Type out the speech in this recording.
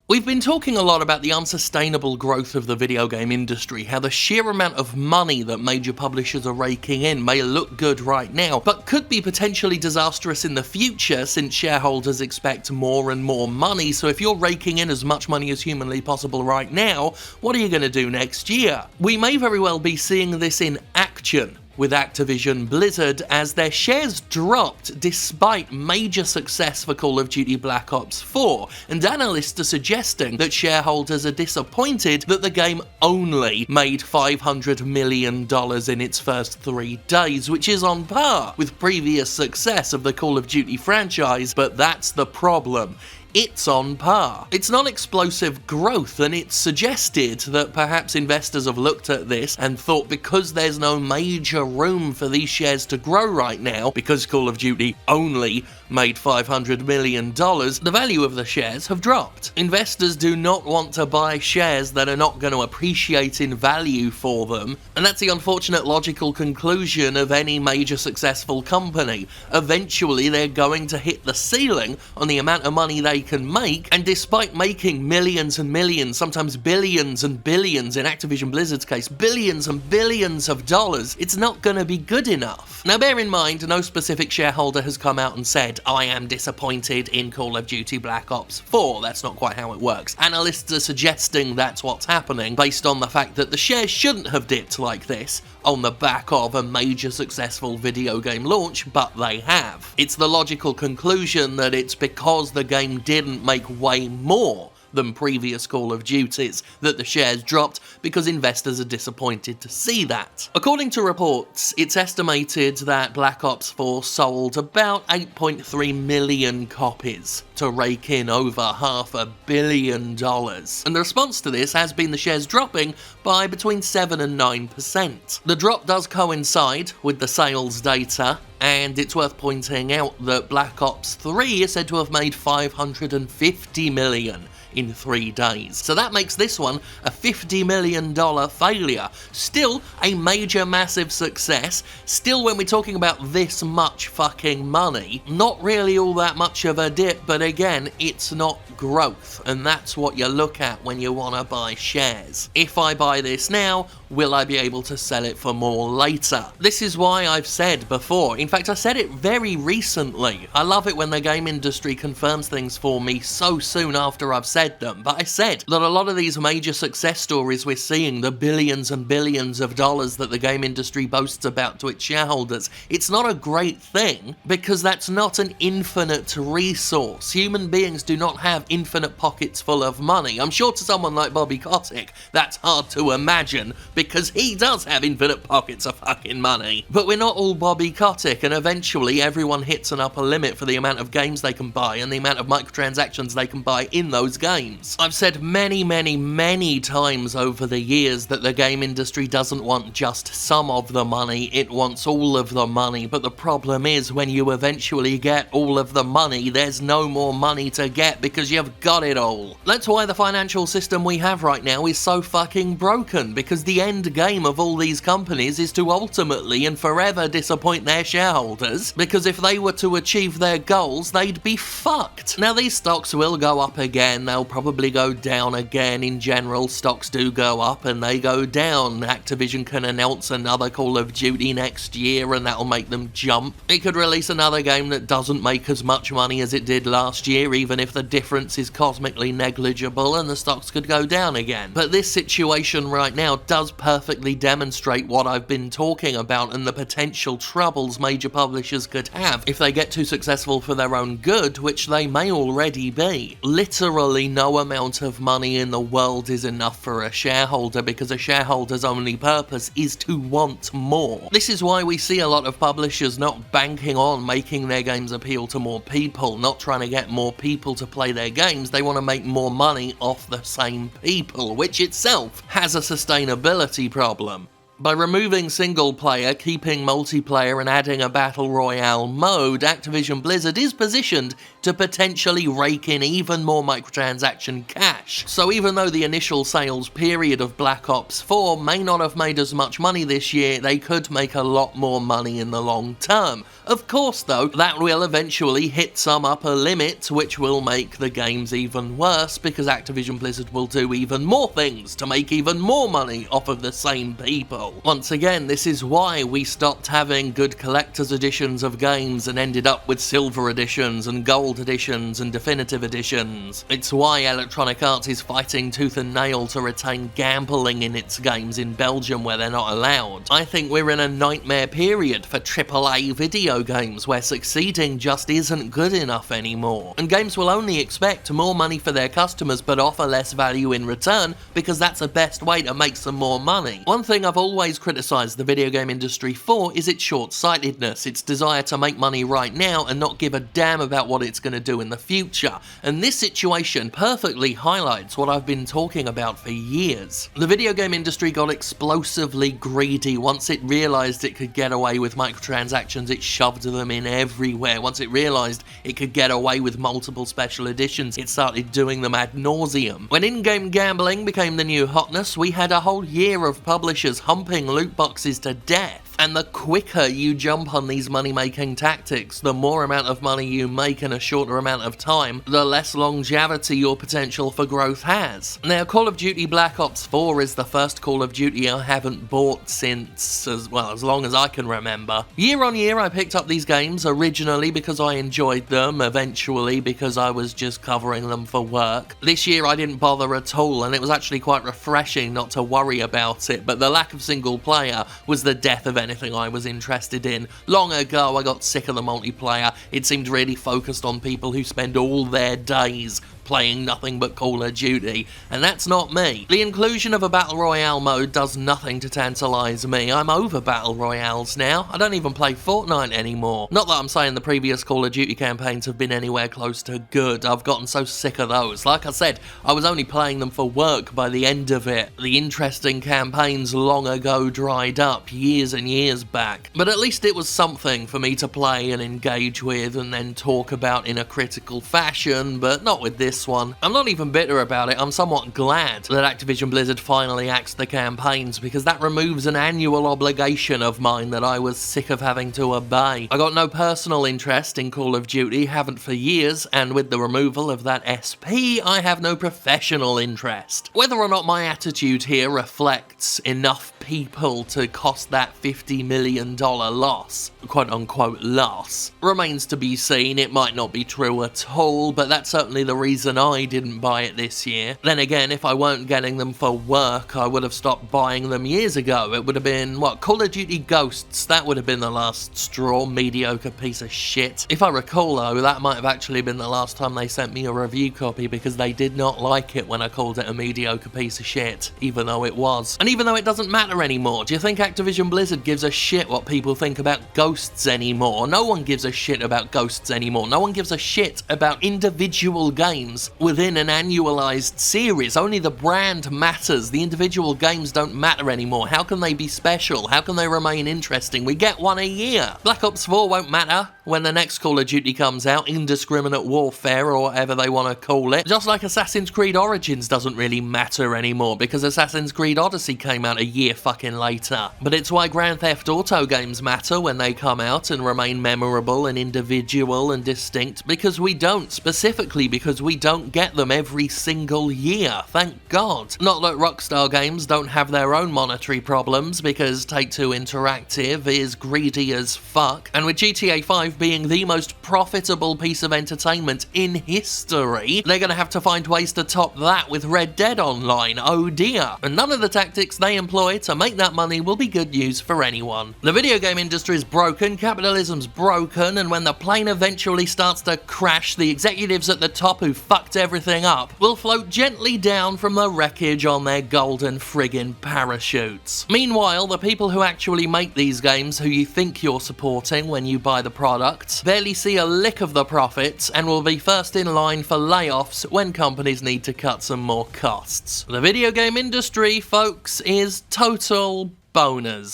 We've been talking a lot about the unsustainable growth of the video game industry, how the sheer amount of money that major publishers are raking in may look good right now, but could be potentially disastrous in the future since shareholders expect more and more money. So if you're raking in as much money as humanly possible right now, what are you going to do next year? We may very well be seeing this in action with Activision Blizzard, as their shares dropped despite major success for Call of Duty Black Ops 4, and analysts are suggesting that shareholders are disappointed that the game only made $500 million in its first 3 days, which is on par with previous success of the Call of Duty franchise, but that's the problem. It's on par. It's non-explosive growth, and it's suggested that perhaps investors have looked at this and thought because there's no major room for these shares to grow right now, because Call of Duty only made $500 million, the value of the shares have dropped. Investors do not want to buy shares that are not going to appreciate in value for them, and that's the unfortunate logical conclusion of any major successful company. Eventually, they're going to hit the ceiling on the amount of money they can make, and despite making millions and millions, sometimes billions and billions, in Activision Blizzard's case, billions and billions of dollars, it's not going to be good enough. Now bear in mind, no specific shareholder has come out and said, I am disappointed in Call of Duty Black Ops 4. That's not quite how it works. Analysts are suggesting that's what's happening based on the fact that the shares shouldn't have dipped like this on the back of a major successful video game launch, but they have. It's the logical conclusion that it's because the game didn't make way more than previous Call of Duties that the shares dropped, because investors are disappointed to see that. According to reports, it's estimated that Black Ops 4 sold about 8.3 million copies to rake in over $500 million. And the response to this has been the shares dropping by between 7 and 9%. The drop does coincide with the sales data, and it's worth pointing out that Black Ops 3 is said to have made $550 million in 3 days. So that makes this one a $50 million failure. Still a major, massive success. Still, when we're talking about this much fucking money, not really all that much of a dip, but again, it's not growth, and that's what you look at when you want to buy shares. If I buy this now, will I be able to sell it for more later? This is why I've said before, in fact I said it very recently, I love it when the game industry confirms things for me so soon after I've said them, but I said that a lot of these major success stories we're seeing, the billions and billions of dollars that the game industry boasts about to its shareholders, it's not a great thing, because that's not an infinite resource. Human beings do not have infinite pockets full of money. I'm sure to someone like Bobby Kotick, that's hard to imagine, because he does have infinite pockets of fucking money. But we're not all Bobby Kotick, and eventually everyone hits an upper limit for the amount of games they can buy and the amount of microtransactions they can buy in those games. I've said many times over the years that the game industry doesn't want just some of the money, it wants all of the money, but the problem is when you eventually get all of the money, there's no more money to get because you've got it all. That's why the financial system we have right now is so fucking broken, because the end game of all these companies is to ultimately and forever disappoint their shareholders, because if they were to achieve their goals, they'd be fucked. Now these stocks will go up again, they'll probably go down again. In general, stocks do go up and they go down. Activision can announce another Call of Duty next year and that'll make them jump. It could release another game that doesn't make as much money as it did last year, even if the difference is cosmically negligible, and the stocks could go down again. But this situation right now does perfectly demonstrate what I've been talking about and the potential troubles major publishers could have if they get too successful for their own good, which they may already be. Literally no amount of money in the world is enough for a shareholder, because a shareholder's only purpose is to want more. This is why we see a lot of publishers not banking on making their games appeal to more people, not trying to get more people to play their games. They want to make more money off the same people, which itself has a sustainability problem. By removing single player, keeping multiplayer and adding a battle royale mode, Activision Blizzard is positioned to potentially rake in even more microtransaction cash. So even though the initial sales period of Black Ops 4 may not have made as much money this year, they could make a lot more money in the long term. Of course though, that will eventually hit some upper limit, which will make the games even worse because Activision Blizzard will do even more things to make even more money off of the same people. Once again, this is why we stopped having good collector's editions of games and ended up with silver editions and gold editions and definitive editions. It's why Electronic Arts is fighting tooth and nail to retain gambling in its games in Belgium where they're not allowed. I think we're in a nightmare period for AAA video games where succeeding just isn't good enough anymore. And games will only expect more money for their customers but offer less value in return because that's the best way to make some more money. One thing I've always criticised the video game industry for is its short-sightedness, its desire to make money right now and not give a damn about what it's going to do in the future. And this situation perfectly highlights what I've been talking about for years. The video game industry got explosively greedy. Once it realised it could get away with microtransactions, it shoved them in everywhere. Once it realised it could get away with multiple special editions, it started doing them ad nauseum. When in-game gambling became the new hotness, we had a whole year of publishers humping loot boxes to death. And the quicker you jump on these money-making tactics, the more amount of money you make in a shorter amount of time, the less longevity your potential for growth has. Now, Call of Duty Black Ops 4 is the first Call of Duty I haven't bought since, as long as I can remember. Year on year, I picked up these games, originally because I enjoyed them, eventually because I was just covering them for work. This year, I didn't bother at all, and it was actually quite refreshing not to worry about it, but the lack of single player was the death of anything I was interested in. Long ago, I got sick of the multiplayer. It seemed really focused on people who spend all their days playing nothing but Call of Duty, and that's not me. The inclusion of a Battle Royale mode does nothing to tantalise me. I'm over Battle Royales now. I don't even play Fortnite anymore. Not that I'm saying the previous Call of Duty campaigns have been anywhere close to good. I've gotten so sick of those. Like I said, I was only playing them for work by the end of it. The interesting campaigns long ago dried up, years and years back. But at least it was something for me to play and engage with and then talk about in a critical fashion, but not with this one. I'm not even bitter about it. I'm somewhat glad that Activision Blizzard finally axed the campaigns because that removes an annual obligation of mine that I was sick of having to obey. I got no personal interest in Call of Duty, haven't for years, and with the removal of that SP, I have no professional interest. Whether or not my attitude here reflects enough people to cost that $50 million loss, quote-unquote loss, remains to be seen. It might not be true at all, but that's certainly the reason I didn't buy it this year. Then again, if I weren't getting them for work, I would have stopped buying them years ago. It would have been, Call of Duty Ghosts, that would have been the last straw, mediocre piece of shit. If I recall though, that might have actually been the last time they sent me a review copy because they did not like it when I called it a mediocre piece of shit, even though it was. And even though it doesn't matter anymore, do you think Activision Blizzard gives a shit what people think about Ghosts anymore? No one gives a shit about Ghosts anymore. No one gives a shit about individual games within an annualized series. Only the brand matters. The individual games don't matter anymore. How can they be special? How can they remain interesting? We get one a year. Black Ops 4 won't matter when the next Call of Duty comes out, Indiscriminate Warfare or whatever they want to call it. Just like Assassin's Creed Origins doesn't really matter anymore because Assassin's Creed Odyssey came out a year fucking later. But it's why Grand Theft Auto games matter when they come out and remain memorable and individual and distinct, because we don't, specifically because we don't get them every single year, thank God. Not that Rockstar Games don't have their own monetary problems, because Take-Two Interactive is greedy as fuck, and with GTA 5 being the most profitable piece of entertainment in history, they're gonna have to find ways to top that with Red Dead Online, oh dear. And none of the tactics they employ to make that money will be good news for anyone. The video game industry is broken, capitalism's broken, and when the plane eventually starts to crash, the executives at the top who fucked everything up will float gently down from the wreckage on their golden friggin' parachutes. Meanwhile, the people who actually make these games, who you think you're supporting when you buy the product, barely see a lick of the profits and will be first in line for layoffs when companies need to cut some more costs. The video game industry, folks, is total boners.